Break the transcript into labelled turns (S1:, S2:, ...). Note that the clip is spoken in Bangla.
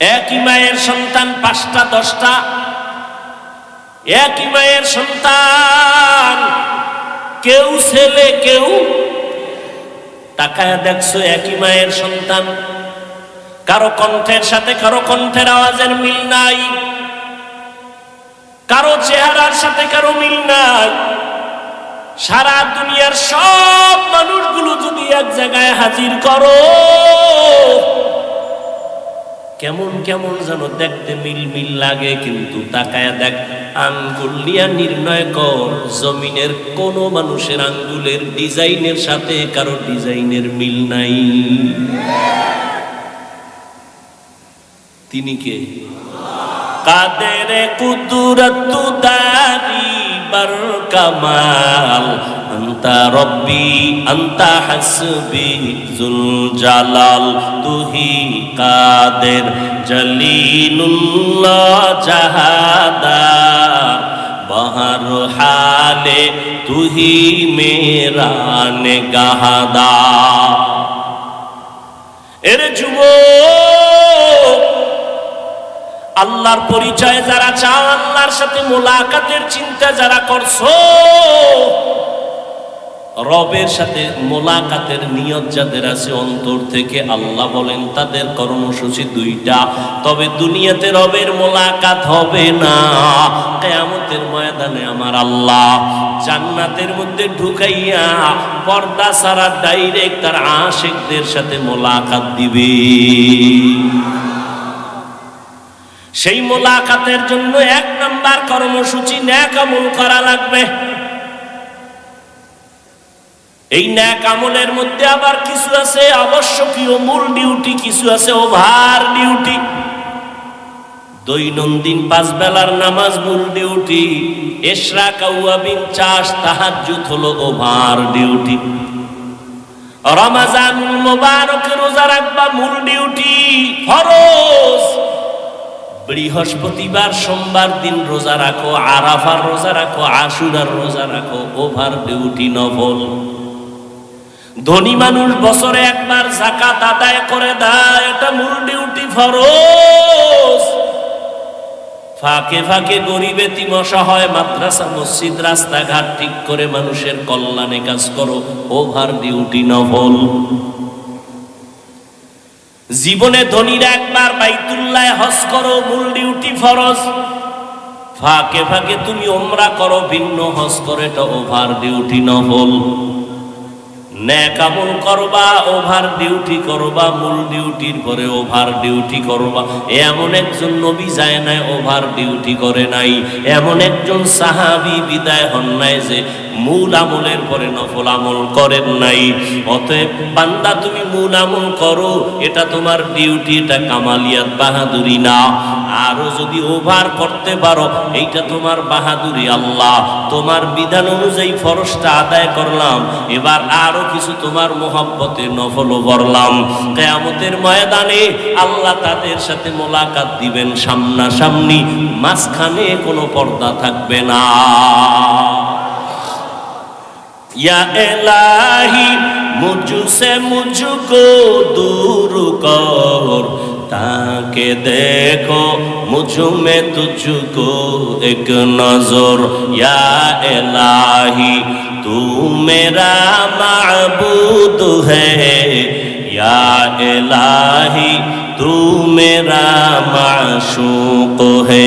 S1: একই মায়ের সন্তান 5টা 10টা, একই মায়ের সন্তান, কেউ ছেলে কেউ। তাকায় দেখছো একই মায়ের সন্তান, কারো কণ্ঠের সাথে কারো কণ্ঠের আওয়াজের মিল নাই, কারো চেহারার সাথে কারো মিল নাই। সারা দুনিয়ার সব মানুষগুলো যদি এক জায়গায় হাজির করো, কেমন কেমন যেন দেখতে মিল মিল লাগে। কিন্তু তাকায় দেখ, আঙ্গুল নিয়ে নির্ণয় কর, জমিনের কোন মানুষের আঙ্গুলের ডিজাইনের সাথে কারো ডিজাইনের মিল নাই। তিনি কে? কাদের কুদরত দারি বার কামাল, আন্তা রব্বি আন্তা হাসবি জুল জালাল, তুহি কাদের জলিলুল্লাহ জাহাদার, বহর হালে তুহি মেরা নেগাহদার। এর যুবক, আল্লাহর পরিচয় যারা চাও, আল্লাহর সাথে মোলাকাতের চিন্তা যারা করছো, রবের সাথে মোলাকাতের নিয়ত যাদের আছে অন্তর থেকে, আল্লাহ বলেন তাদের কর্মসূচি 2টা। তবে দুনিয়াতে রবের মোলাকাত হবে না, কিয়ামতের ময়দানে আমার আল্লাহ জান্নাতের মধ্যে ঢুকাইয়া পর্দা ছাড়া ডাইরেক্ট তার আশিকদের সাথে মোলাকাত দিবে। সেই মোলাকাতের জন্য 1 নাম্বার কর্মসূচি নেক আমল করা লাগবে। এই নেক আমলের মধ্যে আবার কিছু আছে আবশ্যকীয় মূল ডিউটি, কিছু আছে ওভার ডিউটি। দৈনন্দিন 5 বেলার নামাজ মূল ডিউটি, ইশরাক আওয়াবিন চাষ তাহাজ্জুদ হলো ওভার ডিউটি। রমজানুল মুবারকে রোজা রাখবা মূল ডিউটি, ফরজ। বৃহস্পতিবার সোমবার দিন রোজা রাখো, আরাফার রোজা রাখো, আশুরার রোজা রাখো, ওভার ডিউটি নফল। ধনী মানুষ বছরে 1 বার যাকাত আদায় করে দেয়, এটা মূল ডিউটি, ফরজ। ফাঁকে ফাঁকে গরিব এতিম অসহায় মাদ্রাসা মসজিদ রাস্তাঘাট ঠিক করে মানুষের কল্যাণে কাজ করো, ওভার ডিউটি নফল। জীবনে ধনীরা 1 বার বাইতুল্লাহ হজ করো, মূল ডিউটি, ফরজ। ফাঁকে ফাঁকে তুমি উমরা করো, ভিন্ন হজ করো, এটা ওভার ডিউটি নফল। নেক আমল করবা, ওভার ডিউটি করবা, মূল ডিউটির পরে ওভার ডিউটি করবা। এমন একজন নবী যায় নাই ওভার ডিউটি করে নাই, এমন একজন সাহাবী বিদায় হন নাই যে মূল আমলের পরে নফল আমল করেন নাই। অতএব বান্দা, তুমি মূল আমল করো, এটা তোমার ডিউটি, এটা কামালিয়াত বাহাদুরি না। আরো যদি ওভার করতে পারো, এইটা তোমার বাহাদুরি। আল্লাহ তোমার বিধান অনুযায়ী ফরজটা আদায় করলাম, এবার আরো কিছু তোমার মোহাব্বতে নফলও করলাম। কিয়ামতের ময়দানে আল্লাহ তাদের সাথে মোলাকাত দিবেন সামনাসামনি, মাঝখানে কোনো পর্দা থাকবে না। या इलाही मुझसे मुझको दूर कर, ताकि देखो मुझ में तुझको एक नजर। या इलाही तू मेरा माबूद है, या इलाही तू मेरा माशूक है।